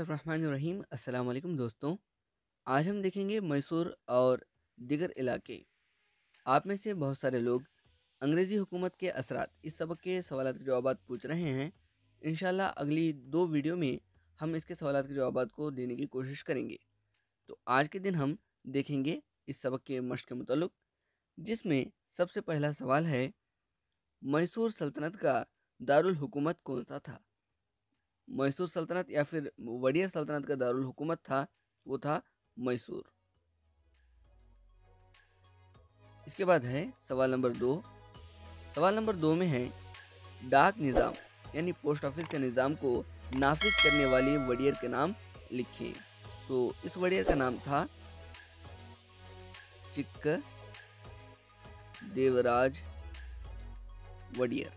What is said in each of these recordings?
बिस्मिल्लाहिर्रहमानिर्रहीम। अस्सलाम वालेकुम दोस्तों। आज हम देखेंगे मैसूर और दीगर इलाके। आप में से बहुत सारे लोग अंग्रेज़ी हुकूमत के असरात इस सबक के सवालात के जवाबात पूछ रहे हैं। इंशाल्लाह अगली 2 वीडियो में हम इसके सवालात के जवाबात को देने की कोशिश करेंगे। तो आज के दिन हम देखेंगे इस सबक के मश्क के मुताल्लिक़, जिसमें सबसे पहला सवाल है, मैसूर सल्तनत का दारुल हुकूमत कौन सा था? मैसूर सल्तनत या फिर वडियर सल्तनत का दारुल हुकूमत था, वो था मैसूर। इसके बाद है सवाल नंबर 2। सवाल नंबर 2 में है, डाक निज़ाम यानी पोस्ट ऑफिस के निज़ाम को नाफिज करने वाले वडियर के नाम लिखें। तो इस वडियर का नाम था चिक्क देवराज वडियर।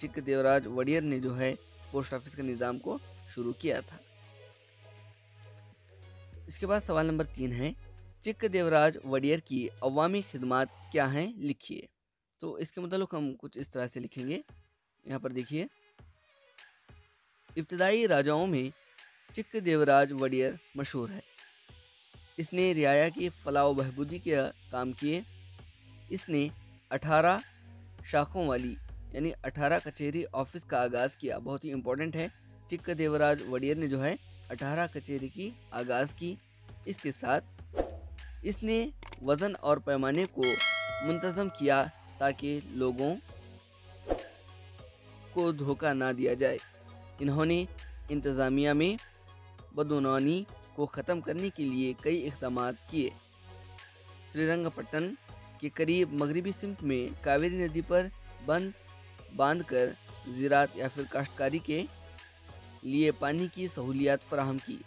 चिक्क देवराज वडियर ने जो है पोस्ट ऑफिस के निज़ाम को शुरू किया था। इसके बाद सवाल नंबर 3 है, चिक्क देवराज वडियर की अवामी खिदमात क्या हैं, लिखिए। तो इसके मुताल्लिक़ हम कुछ इस तरह से लिखेंगे। यहाँ पर देखिए, इब्तदाई राजाओं में चिक्क देवराज वडियर मशहूर है। इसने रियाया की फलाह व बहबूदी के काम किए। इसने 18 शाखों वाली यानी 18 कचहरी ऑफिस का आगाज़ किया। बहुत ही इम्पोर्टेंट है, चिक्क देवराज वडियर ने जो है 18 कचहरी की आगाज़ की। इसके साथ इसने वज़न और पैमाने को मुंतज़म किया ताकि लोगों को धोखा ना दिया जाए। इन्होंने इंतज़ामिया में बदनवानी को ख़त्म करने के लिए कई इक़दाम किए। श्रीरंगपट्टन के करीब मगरबी सिमत में कावेरी नदी पर बांध कर ज़राअत या फिर काश्तकारी के लिए पानी की सहूलियत फराहम की।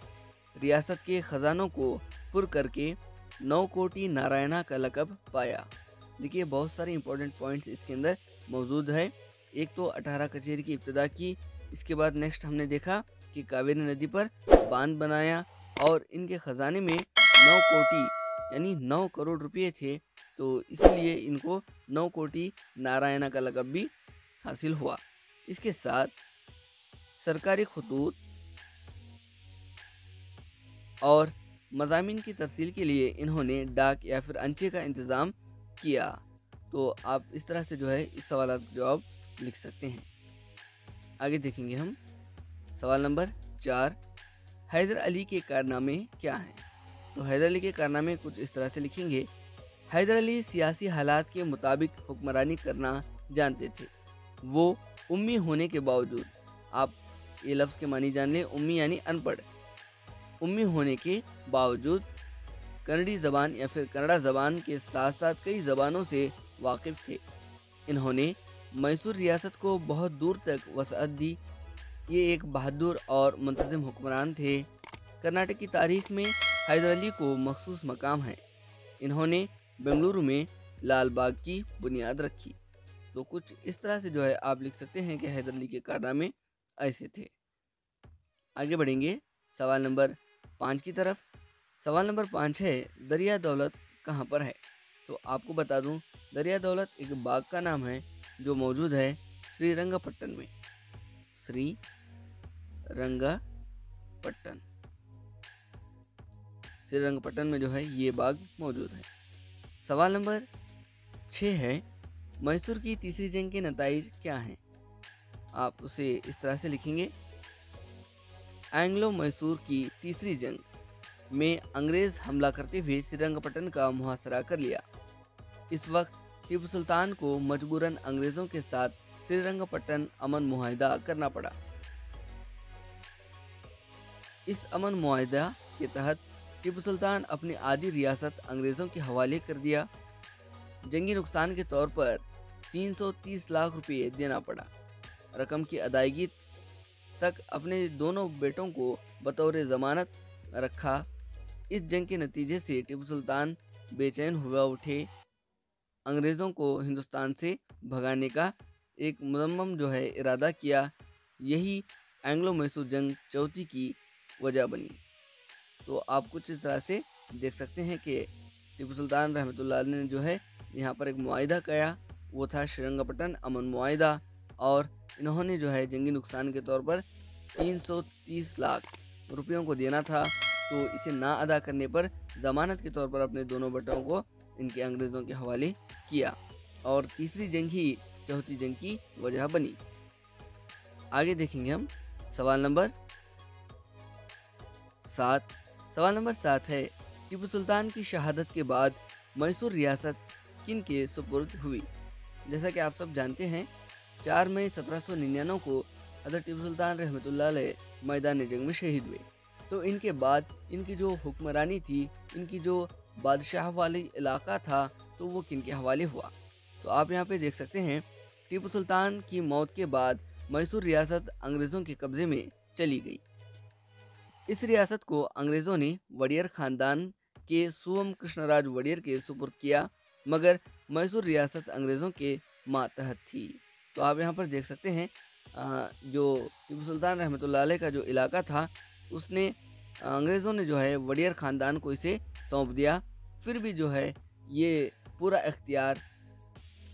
रियासत के ख़जानों को पुर करके नौकोटी नारायणा का लक़ब पाया। देखिए, बहुत सारे इंपॉर्टेंट पॉइंट्स इसके अंदर मौजूद है। एक तो 18 कचहरी की इब्तिदा की। इसके बाद नेक्स्ट हमने देखा कि कावेरी नदी पर बांध बनाया और इनके ख़जाने में 9 कोटी यानी 9 करोड़ रुपये थे, तो इसीलिए इनको 9 कोटी नारायणा का लक़ब भी हासिल हुआ। इसके साथ सरकारी खतूत और मज़ामीन की तरसील के लिए इन्होंने डाक या फिर अंचे का इंतज़ाम किया। तो आप इस तरह से जो है इस सवाल का जवाब लिख सकते हैं। आगे देखेंगे हम सवाल नंबर 4, हैदर अली के कारनामे क्या हैं? तो हैदर अली के कारनामे कुछ इस तरह से लिखेंगे। हैदर अली सियासी हालात के मुताबिक हुक्मरानी करना जानते थे। वो उम्मी होने के बावजूद, आप ये लफ्ज़ के मानी जान लें, उम्मी यानी अनपढ़, उम्मी होने के बावजूद कन्नड़ी ज़बान या फिर कन्नड़ा ज़बान के साथ साथ कई ज़बानों से वाकिफ़ थे। इन्होंने मैसूर रियासत को बहुत दूर तक वसअत दी। ये एक बहादुर और मुंतज़िम हुक्मरान थे। कर्नाटक की तारीख़ में हैदर अली को मखसूस मकाम है। इन्होंने बेंगलुरु में लाल बाग की बुनियाद रखी। तो कुछ इस तरह से जो है आप लिख सकते हैं कि हैदर अली के कारनामे ऐसे थे। आगे बढ़ेंगे सवाल नंबर 5 की तरफ। सवाल नंबर 5 है, दरिया दौलत कहाँ पर है? तो आपको बता दूं, दरिया दौलत एक बाग का नाम है जो मौजूद है श्रीरंगपट्टन में। श्रीरंगपट्टन में जो है ये बाग मौजूद है। सवाल नंबर 6 है, मैसूर की तीसरी जंग के नताइज क्या हैं? आप उसे इस तरह से लिखेंगे। एंग्लो मैसूर की तीसरी जंग में अंग्रेज़ हमला करते हुए श्रीरंगपट्टन का मुहासरा कर लिया। इस वक्त टीपू सुल्तान को मजबूरन अंग्रेज़ों के साथ श्रीरंगपट्टन अमन मुआहिदा करना पड़ा। इस अमन मुआहिदा के तहत टीपू सुल्तान अपनी आधी रियासत अंग्रेज़ों के हवाले कर दिया। जंगी नुकसान के तौर पर 330 लाख रुपये देना पड़ा। रकम की अदायगी तक अपने दोनों बेटों को बतौर ज़मानत रखा। इस जंग के नतीजे से टीपू सुल्तान बेचैन हुआ उठे। अंग्रेज़ों को हिंदुस्तान से भगाने का एक मुज़म्मम जो है इरादा किया। यही एंग्लो मैसूर जंग चौथी की वजह बनी। तो आप कुछ इस तरह से देख सकते हैं कि टीपू सुल्तान रहमतुल्लाह अलैह ने जो है यहाँ पर एक मुआहिदा किया, वो था श्रीरंगपट्टन अमन मुआहिदा। और इन्होंने जो है जंगी नुकसान के तौर पर 330 लाख रुपयों को देना था, तो इसे ना अदा करने पर जमानत के तौर पर अपने दोनों बेटों को इनके अंग्रेज़ों के हवाले किया और तीसरी जंग ही चौथी जंग की वजह बनी। आगे देखेंगे हम सवाल नंबर 7। सवाल नंबर 7 है, टीपू सुल्तान की शहादत के बाद मैसूर रियासत किन के सुपुर्द हुई? जैसा कि आप सब जानते हैं, 4 मई 1799 को हज़रत टीपू सुल्तान रहमतुल्लाह अलैह मैदान जंग में शहीद हुए। तो इनके बाद इनकी जो हुक्मरानी थी, इनकी जो बादशाह वाली इलाका था, तो वो किन के हवाले हुआ? तो आप यहाँ पे देख सकते हैं, टीपू सुल्तान की मौत के बाद मैसूर रियासत अंग्रेज़ों के कब्ज़े में चली गई। इस रियासत को अंग्रेज़ों ने वडियर ख़ानदान के सुवम कृष्णराज वडियर के सुपुर्द किया, मगर मैसूर रियासत अंग्रेज़ों के मातहत थी। तो आप यहाँ पर देख सकते हैं, जो टीपू सुल्तान रहमतुल्लाह अलैह का जो इलाका था, उसने अंग्रेज़ों ने जो है वडियर ख़ानदान को इसे सौंप दिया। फिर भी जो है ये पूरा इख्तियार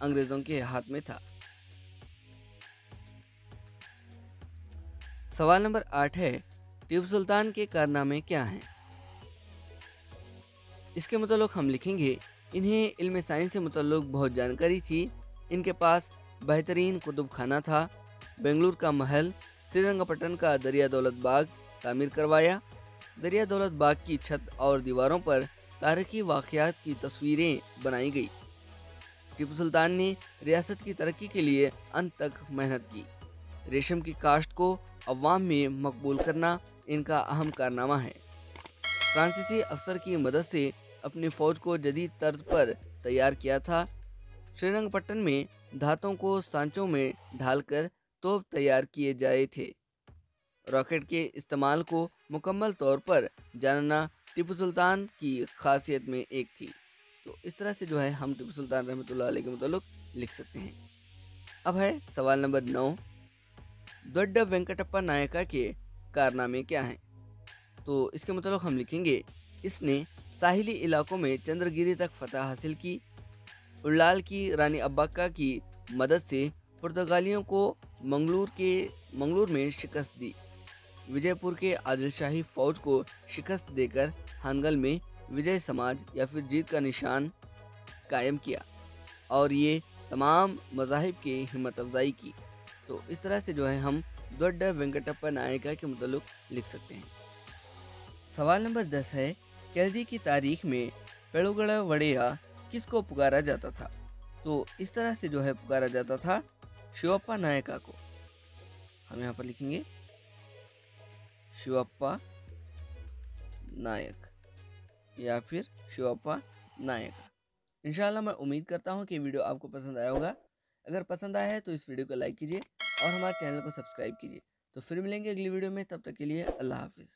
अंग्रेज़ों के हाथ में था। सवाल नंबर 8 है, टीपू सुल्तान के कारनामे क्या हैं? इसके मुताल्लिक़ हम लिखेंगे, इन्हें इल्म साइंस से मुताल्लिक़ बहुत जानकारी थी। इनके पास बेहतरीन कुतुब खाना था। बेंगलुरु का महल, श्रीरंगपट्टन का दरिया दौलत बाग तामीर करवाया। दरिया दौलत बाग की छत और दीवारों पर तारीखी वाक़यात की तस्वीरें बनाई गई। टीपू सुल्तान ने रियासत की तरक्की के लिए अंत तक मेहनत की। रेशम की काश्त को अवाम में मकबूल करना इनका अहम कारनामा है। फ्रांसीसी अफसर की मदद से अपनी फ़ौज को जदीद तर्ज पर तैयार किया था। श्रीरंगपट्टन में धातों को सांचों में ढालकर तोप तैयार किए जाए थे। रॉकेट के इस्तेमाल को मुकम्मल तौर पर जानना टीपू सुल्तान की खासियत में एक थी। तो इस तरह से जो है हम टीपू सुल्तान रहमतुल्लाह अलैह के मुताल्लिक़ लिख सकते हैं। अब है सवाल नंबर 9, दोड्डा वेंकटप्पा नायका के कारनामे क्या हैं? तो इसके मुताबिक हम लिखेंगे, इसने साहिली इलाकों में चंद्रगिरी तक फतह हासिल की। उल्लाल की रानी अब्बाका की मदद से पुर्तगालियों को मंगलूर में शिकस्त दी। विजयपुर के आदिल शाही फौज को शिकस्त देकर हानगल में विजय समाज या फिर जीत का निशान कायम किया और ये तमाम मज़ाहिब की हिम्मत अफजाई की। तो इस तरह से जो है हम दोड्डा वेंकटप्पा नायका के मुताल्लिक़ लिख सकते हैं। सवाल नंबर 10 है, केल्दी की तारीख में पेड़ुगड़ा वड़ैया किसको पुकारा जाता था? तो इस तरह से जो है पुकारा जाता था शिवप्पा नायका को। हम यहाँ पर लिखेंगे शिवप्पा नायक या फिर शिवप्पा नायका। इंशाल्लाह मैं उम्मीद करता हूँ कि वीडियो आपको पसंद आया होगा। अगर पसंद आया है तो इस वीडियो को लाइक कीजिए और हमारे चैनल को सब्सक्राइब कीजिए। तो फिर मिलेंगे अगली वीडियो में, तब तक के लिए अल्लाह हाफिज़।